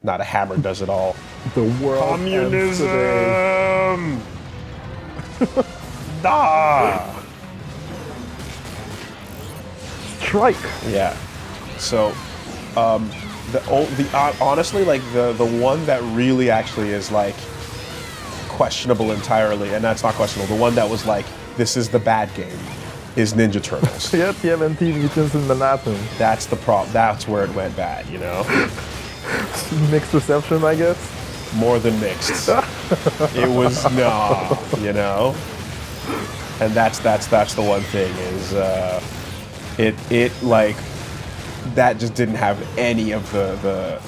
Not a hammer does it all. The world ends today. Communism! Da! Strike. Yeah. So, honestly, like the one that really actually is like questionable entirely, and that's not questionable. The one that was like, this is the bad game, is Ninja Turtles. Yeah, TMNT Mutants in Manhattan. That's the problem. That's where it went bad, you know? Mixed reception, I guess. More than mixed. It was you know? And that's the one thing is it like that just didn't have any of the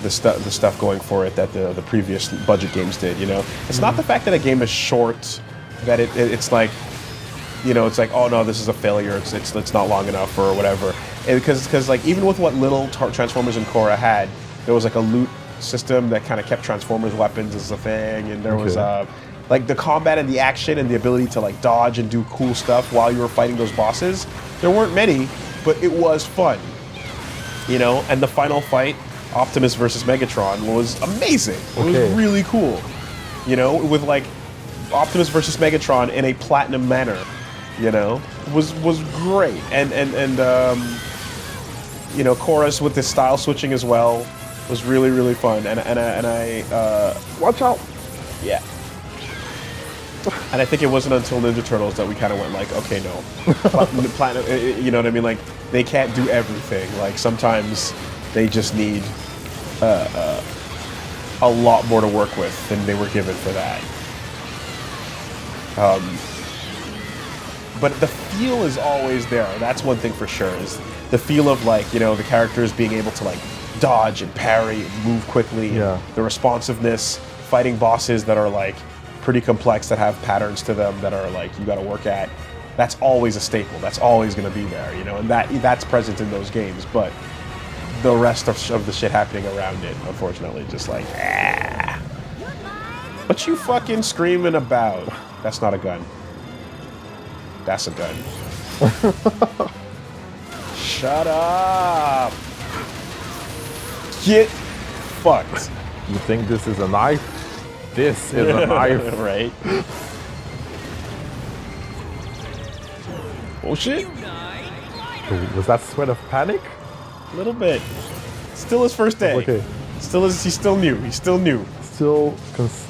stuff going for it that the previous budget games did, you know? It's not the fact that a game is short that it's like, you know, it's like, oh no, this is a failure, it's not long enough or whatever. Because like even with what little Transformers and Korra had, there was like a loot system that kind of kept Transformers weapons as a thing, and there was like the combat and the action and the ability to like dodge and do cool stuff while you were fighting those bosses. There weren't many, but it was fun, you know. And the final fight, Optimus versus Megatron, was amazing. It was really cool, you know, with like Optimus versus Megatron in a platinum manner, you know, was great. And you know, Korra's with the style switching as well was really fun. And I watch out. Yeah. And I think it wasn't until Ninja Turtles that we kind of went like, okay, no, platinum, you know what I mean? Like they can't do everything. Like sometimes they just need a lot more to work with than they were given for that. But the feel is always there. That's one thing for sure, is the feel of like, you know, the characters being able to like dodge and parry and move quickly. Yeah. The responsiveness, fighting bosses that are like pretty complex, that have patterns to them that are like you got to work at. That's always a staple. That's always going to be there, you know, and that's present in those games. But the rest of the shit happening around it, unfortunately, just like, ah. What you fucking screaming about? That's not a gun. That's a gun. Shut up! Get fucked. You think this is a knife? This is a knife. Right? Oh shit! Was that sweat of panic? A little bit. Still his first day. Okay. He's still new. He's still new. Still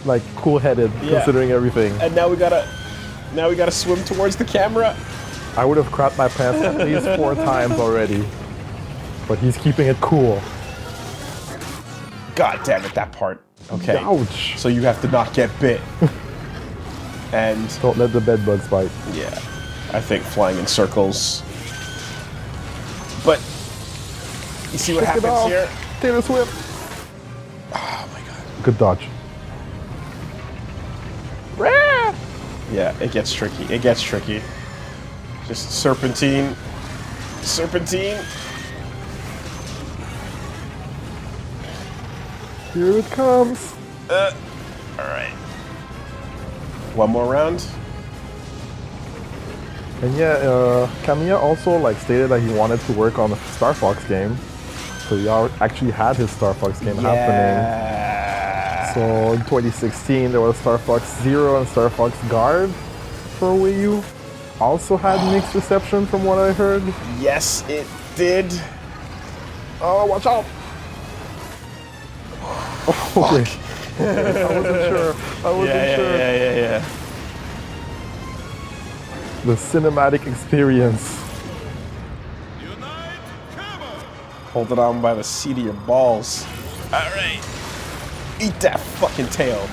like cool-headed, considering everything. And now we gotta swim towards the camera. I would have crapped my pants at least 4 times already. But he's keeping it cool. God damn it, that part. Okay. Ouch. So you have to not get bit. And don't let the bed bugs bite. Yeah. I think flying in circles. But you see what happens here? Taylor Swift. Oh my god. Good dodge. Yeah, it gets tricky. It gets tricky. Just serpentine. Serpentine. Here it comes. Alright. One more round. And yeah, Kamiya also like stated that he wanted to work on a Star Fox game. So he actually had his Star Fox game happening. So in 2016 there was Star Fox Zero and Star Fox Guard for Wii U. Also had mixed reception from what I heard. Yes, it did. Oh, watch out! Okay. I wasn't sure. I wasn't sure. Yeah. The cinematic experience. Hold it on by the seat of your balls. Alright. Eat that fucking tail.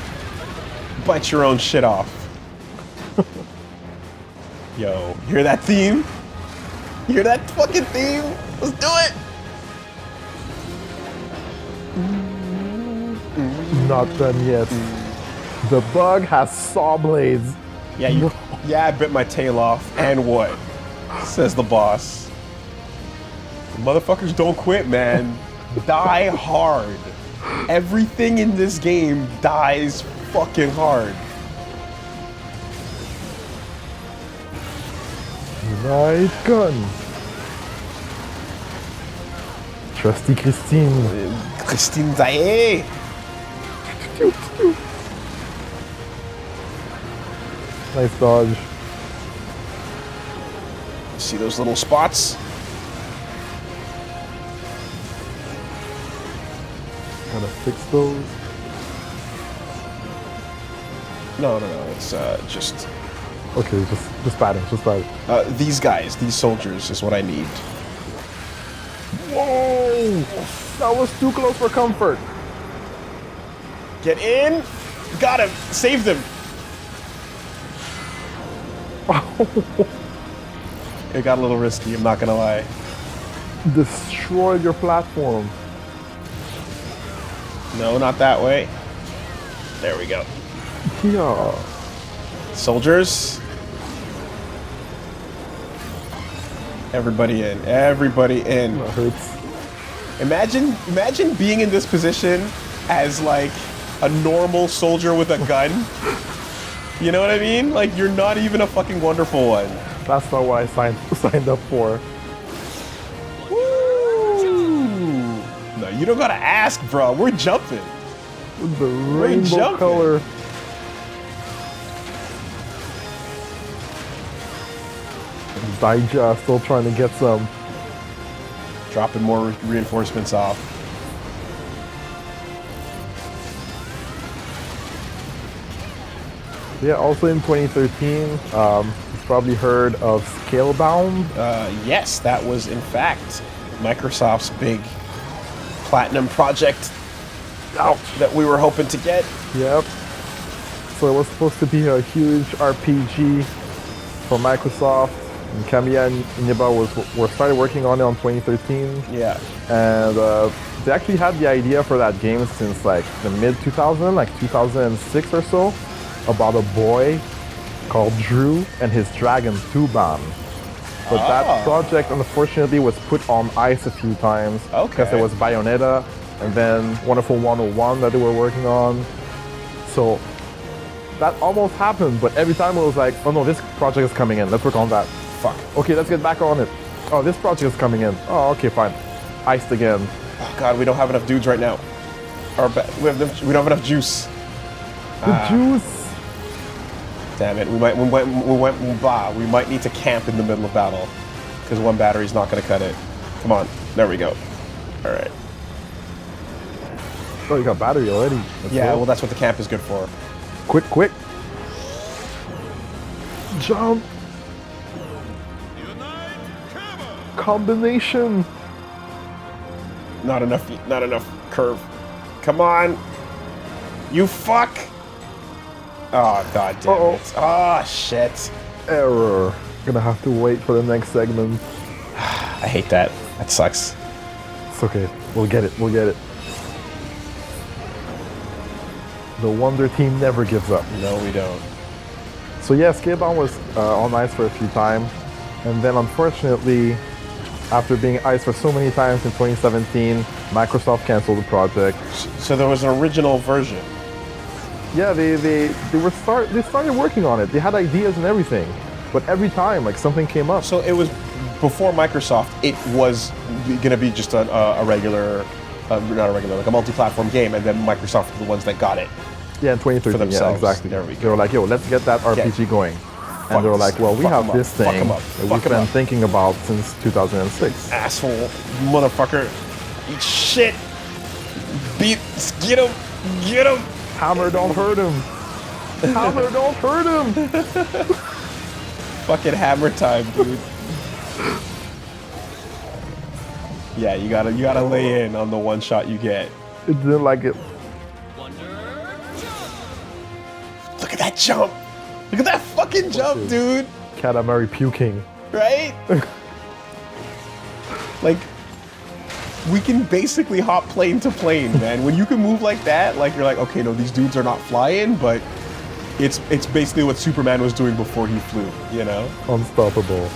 Bite your own shit off. Yo, hear that theme? Hear that fucking theme? Let's do it! Not done yet. The bug has saw blades. Yeah, I bit my tail off. And what? Says the boss. Motherfuckers don't quit, man. Die hard. Everything in this game dies fucking hard. Night gun. Trusty Christine. Christine Zaye. Nice dodge. See those little spots? Gotta fix those. No. It's just Okay, just batting, just batting. these guys, these soldiers, is what I need. Whoa! That was too close for comfort. Get in. Got him. Saved him. It got a little risky, I'm not gonna lie. Destroyed your platform. No, not that way. There we go. Yeah. Soldiers. Everybody in. Everybody in. That hurts. Imagine being in this position as like a normal soldier with a gun. You know what I mean? Like you're not even a fucking wonderful one. That's not what I signed up for. Woo! No, you don't gotta ask, bro. We're jumping. The rainbow jumping. color. Daija still trying to get some. Dropping more reinforcements off. Yeah, also in 2013, you've probably heard of Scalebound. Yes, that was in fact Microsoft's big platinum project that we were hoping to get. Yep. So it was supposed to be a huge RPG for Microsoft. And Kamiya and Niba were started working on it in 2013. Yeah. And they actually had the idea for that game since like the mid 2000, like 2006 or so, about a boy called Drew and his dragon Tuban. But that project unfortunately was put on ice a few times because there was Bayonetta and then Wonderful 101 that they were working on. So that almost happened, but every time it was like, oh no, this project is coming in, let's work on that. Fuck. Okay, let's get back on it. Oh, this project is coming in. Oh, okay, fine. Iced again. Oh god, we don't have enough dudes right now. We don't have enough juice. The juice. Damn it, we might need to camp in the middle of battle because one battery's not gonna cut it. Come on, there we go. All right. Oh, you got battery already. Yeah, well, that's what the camp is good for. Quick. Jump. Combination. Not enough curve. Come on. You fuck. Oh, god damn it. Oh, shit. Error. Gonna have to wait for the next segment. I hate that. That sucks. It's okay. We'll get it. The Wonder Team never gives up. No, we don't. So yeah, Scalebound was on ice for a few times. And then unfortunately, after being iced for so many times in 2017, Microsoft canceled the project. So there was an original version. Yeah, they started working on it. They had ideas and everything, but every time like something came up. So it was before Microsoft. It was gonna be just a regular, not a regular, like a multi-platform game, and then Microsoft were the ones that got it. Yeah, in 2013. For themselves. Yeah, exactly. There we go. They were like, "Yo, let's get that RPG going," and they were like, "Well, we have this thing that we've been thinking about since 2006." Asshole, motherfucker, eat shit. Get him. Hammer, don't hurt him. Hammer, don't hurt him. Fucking hammer time, dude. Yeah, you gotta lay in on the one shot you get. It didn't like it. Look at that jump. Look at that fucking jump, dude. Katamari puking. Right? Like, we can basically hop plane to plane, man. When you can move like that, like you're like, okay, no, these dudes are not flying, but it's basically what Superman was doing before he flew, you know? Unstoppable.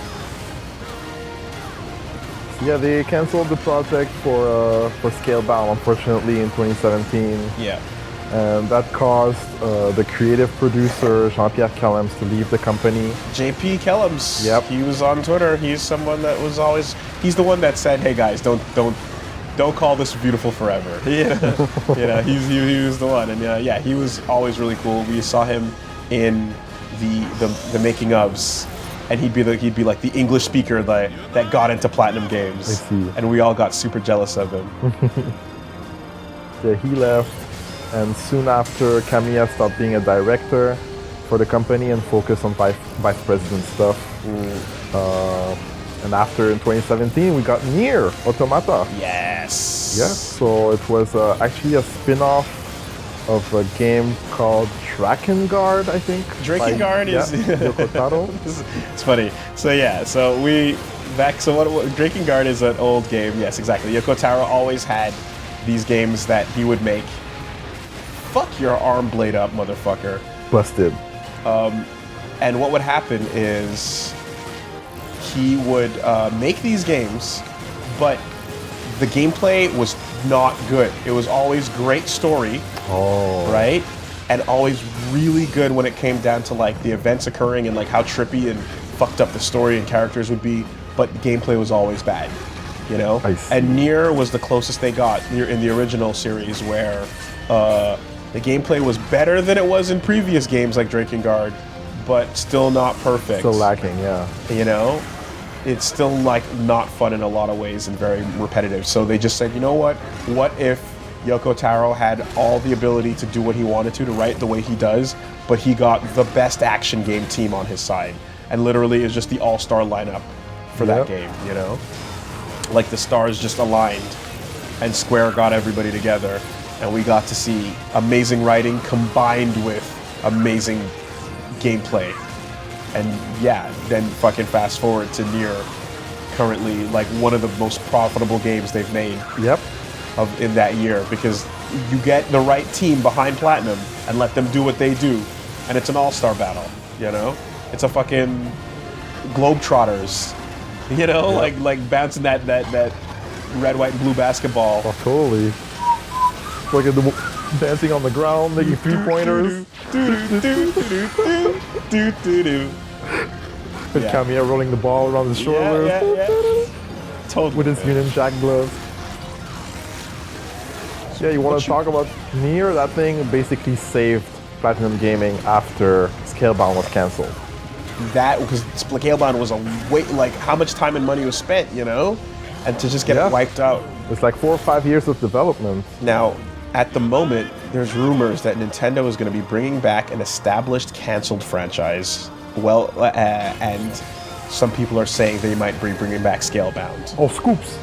Yeah, they canceled the project for Scalebound, unfortunately, in 2017. Yeah. And that caused the creative producer, Jean-Pierre Kellems, to leave the company. JP Kellems. Yep. He was on Twitter. He's someone that was always... He's the one that said, hey, guys, don't don't call this beautiful forever. He was the one, and yeah, he was always really cool. We saw him in the making ofs, and he'd be like the English speaker that got into Platinum Games, I see. and we all got super jealous of him. Yeah, he left, and soon after, Kamiya stopped being a director for the company and focused on vice president stuff. And after, in 2017, we got Nier Automata. Yes. Yeah, so it was actually a spin-off of a game called Drakengard, I think. Drakengard is Yoko Taro. It's funny. So yeah, what Drakengard is an old game. Yes, exactly. Yoko Taro always had these games that he would make. Fuck your arm blade up, motherfucker. Busted. And what would happen is he would make these games, but the gameplay was not good. It was always great story, right? And always really good when it came down to like the events occurring and like how trippy and fucked up the story and characters would be, but the gameplay was always bad, you know? And Nier was the closest they got in the original series, where the gameplay was better than it was in previous games like Drakengard, but still not perfect. Still lacking, yeah. You know? It's still like not fun in a lot of ways and very repetitive. So they just said, you know what? What if Yoko Taro had all the ability to do what he wanted to write the way he does, but he got the best action game team on his side, and literally is just the all-star lineup for that game, you know? Like the stars just aligned and Square got everybody together, and we got to see amazing writing combined with amazing gameplay. And yeah, then fucking fast forward to Nier, currently like one of the most profitable games they've made. Yep. In that year, because you get the right team behind Platinum and let them do what they do, and it's an all-star battle, you know? It's a fucking Globetrotters, you know? Yep. Like bouncing that red, white, and blue basketball. Oh, totally. Like dancing on the ground, making three-pointers. With Kamiya rolling the ball around his shoulders. Yeah. Totally. With his Union Jack gloves. Yeah, you want to talk about Nier? That thing basically saved Platinum Gaming after Scalebound was cancelled. That, because Scalebound was like how much time and money was spent, you know? And to just get it wiped out. It's like 4 or 5 years of development. Now, at the moment, there's rumors that Nintendo is going to be bringing back an established canceled franchise. Well, and some people are saying they might be bringing back Scalebound. Oh, scoops.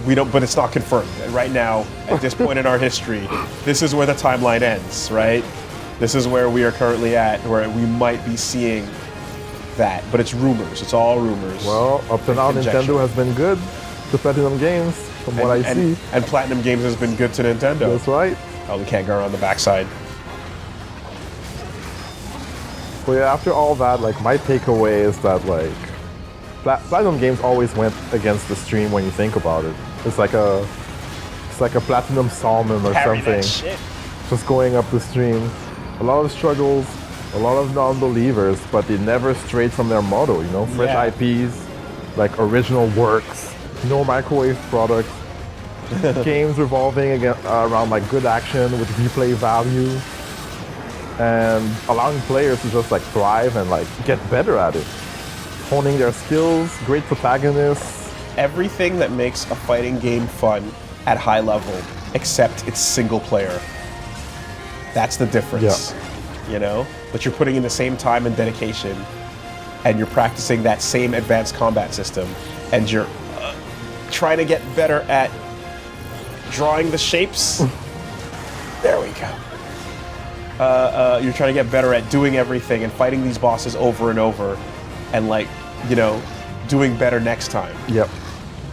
We don't, but it's not confirmed. Right now, at this point in our history, this is where the timeline ends, right? This is where we are currently at, where we might be seeing that. But it's rumors. It's all rumors. Well, up to now, Nintendo has been good to Platinum Games, from what I see. And Platinum Games has been good to Nintendo. That's right. Oh, we can't go around the backside. So yeah, after all that, like, my takeaway is that, like, Platinum Games always went against the stream when you think about it. It's like a Platinum Salmon or Carry something. that shit. Just going up the stream. A lot of struggles, a lot of non-believers, but they never strayed from their motto, you know? Fresh IPs, like original works, no microwave products, games revolving around like good action with replay value, and allowing players to just like thrive and like get better at it. Honing their skills, great protagonists. Everything that makes a fighting game fun at high level, except it's single player. That's the difference, you know? But you're putting in the same time and dedication, and you're practicing that same advanced combat system, and you're trying to get better at drawing the shapes. There we go. You're trying to get better at doing everything and fighting these bosses over and over, and like, you know, doing better next time. Yep.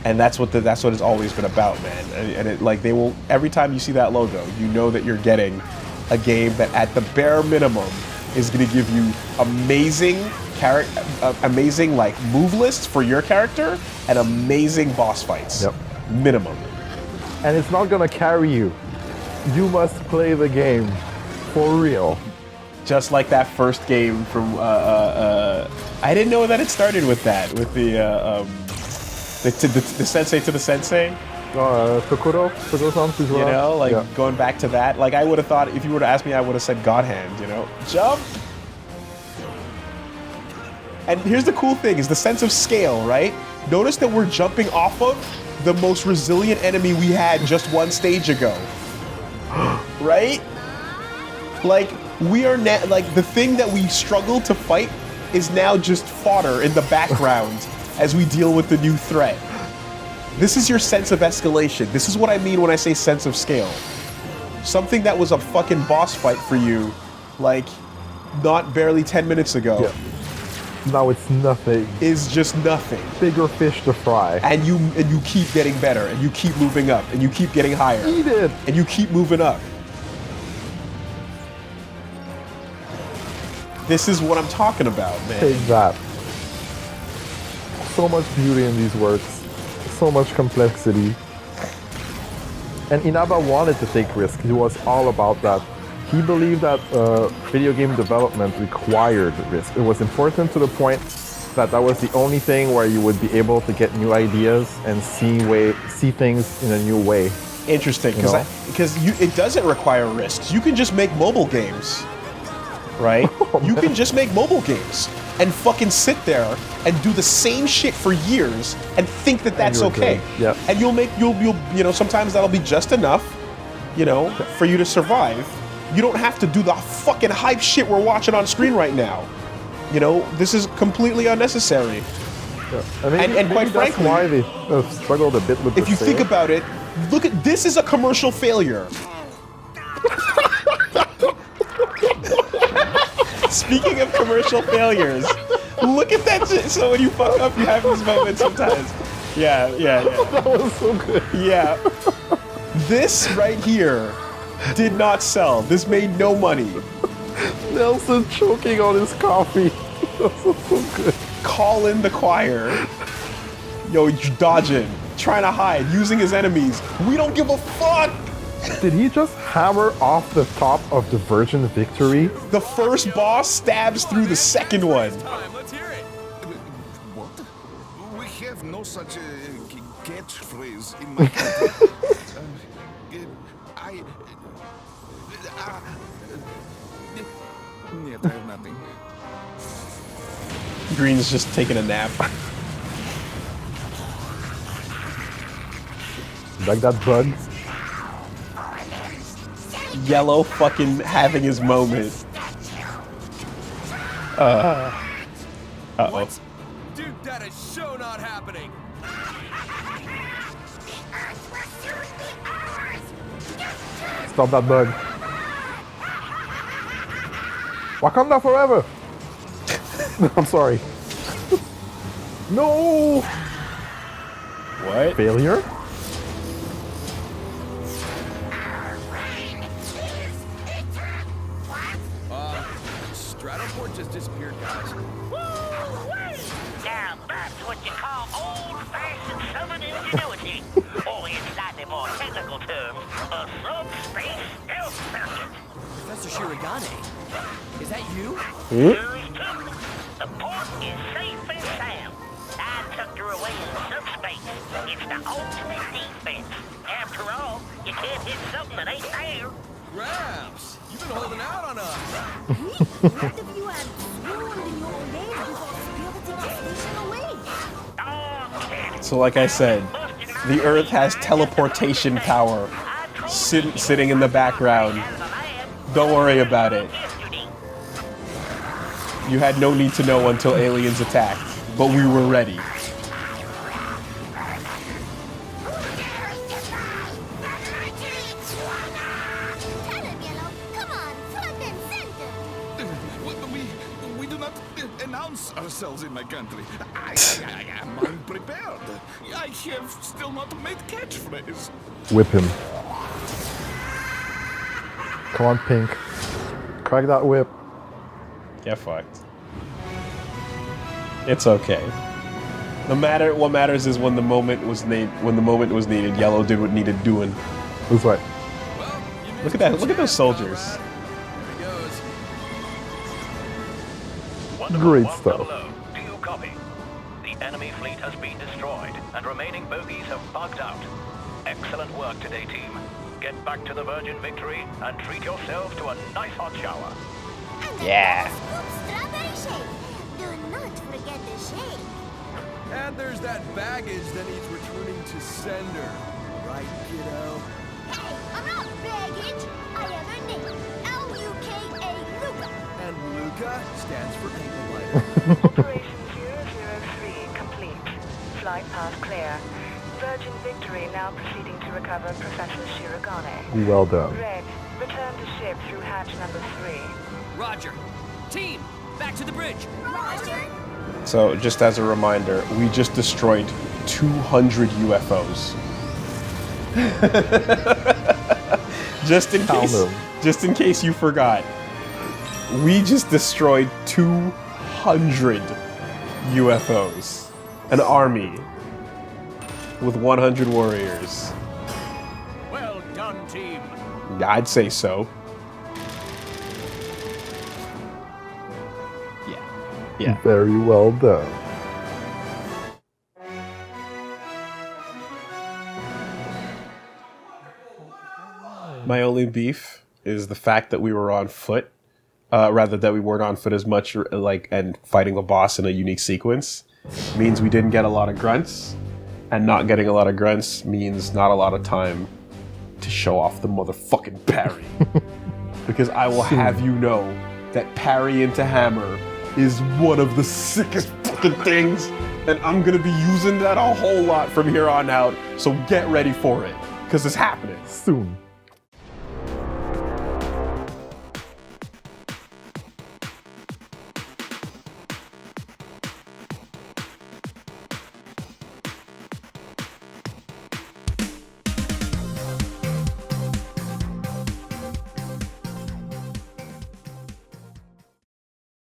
And that's what it's always been about, man. And it, like, they will, every time you see that logo, you know that you're getting a game that at the bare minimum is going to give you amazing like move lists for your character and amazing boss fights. Yep. Minimum. And it's not gonna carry you. You must play the game for real. Just like that first game from I didn't know that it started with that, with the sensei to the sensei. Tokuro-san, You know, like going back to that. Like I would have thought, if you were to ask me, I would have said God Hand, you know? Jump! And here's the cool thing, is the sense of scale, right? Notice that we're jumping off of the most resilient enemy we had just one stage ago. Right? Like, we are now, like, the thing that we struggled to fight is now just fodder in the background as we deal with the new threat. This is your sense of escalation. This is what I mean when I say sense of scale. Something that was a fucking boss fight for you, like, not barely 10 minutes ago. Yeah. Now it's nothing. Is just nothing. Bigger fish to fry. And you keep getting better, and you keep moving up, and you keep getting higher. Eat it! And you keep moving up. This is what I'm talking about, man. Take that. So much beauty in these works. So much complexity. And Inaba wanted to take risks. He was all about that. He believed that video game development required risk. It was important to the point that that was the only thing where you would be able to get new ideas and see things in a new way. Interesting, because it doesn't require risks. You can just make mobile games, right? You can just make mobile games and fucking sit there and do the same shit for years and think that that's okay. Yeah. And you'll sometimes that'll be just enough, for you to survive. You don't have to do the fucking hype shit we're watching on screen right now. This is completely unnecessary. Yeah. And quite frankly, that's why they struggled a bit with. If you think about it, look at this is a commercial failure. Speaking of commercial failures, look at that shit. So when you fuck up, you have these moments sometimes. Yeah. That was so good. Yeah. This right here did not sell. This made no money. Nelson choking on his coffee. That was so good. Call in the choir. Yo, dodging, trying to hide, using his enemies. We don't give a fuck. Did he just hammer off the top of the Virgin Victory? The first boss stabs through the second one. Let's hear it. What? We have no such catchphrase in my country. I have nothing. Green's just taking a nap. Like that bug? Yellow fucking having his moment. Uh-oh. Dude, that is so not happening. Stop that bug. Wakanda forever! I'm sorry. No! What? Failure? Stratoport just disappeared, guys. Now that's what you call old-fashioned Southern ingenuity. Or in slightly more technical terms, a subspace stealth circuit. Professor Shirogane, is that you? The port is safe and sound. I tucked her away in subspace. It's the ultimate defense. After all, you can't hit something that ain't there. Gramps, you've been holding out on us. What if you had swooned in your old age before spiriting our station away? Oh, So like I said, the Earth has teleportation power sitting in the background. Don't worry about it. You had no need to know until aliens attacked, but we were ready. We do not announce ourselves in my country. I am unprepared. I have still not made catchphrase. Whip him. Come on, Pink. Crack that whip. Get fucked. It's okay. What matters is when the moment was needed, Yellow did what needed doing. That's right. Well, Look at that. Look at those soldiers. There he goes. Great stuff. Do you copy? The enemy fleet has been destroyed, and remaining bogies have bugged out. Excellent work today, team. Get back to the Virgin Victory and treat yourselves to a nice hot shower. Yeah. Scoop strawberry shake. Do not forget the shake. And there's that baggage that needs returning to sender. Right, kiddo? Hey, I'm not baggage. I am a name. Luka. Luka. And Luca stands for ankle biter. Operation 003 complete. Flight path clear. Virgin Victory now proceeding to recover Professor Shirogane. Well done. Red, return to ship through hatch number 3. Roger. Team, back to the bridge. Roger. So, just as a reminder, we just destroyed 200 UFOs. Just in case you forgot. We just destroyed 200 UFOs. An army with 100 warriors. Well done, team. I'd say so. Yeah. Very well done. My only beef is the fact that we were on foot, rather that we weren't on foot as much, and fighting the boss in a unique sequence means we didn't get a lot of grunts, and not getting a lot of grunts means not a lot of time to show off the motherfucking parry. Because I will have you know that parry into hammer is one of the sickest fucking things, and I'm gonna be using that a whole lot from here on out, so get ready for it, because it's happening. Soon.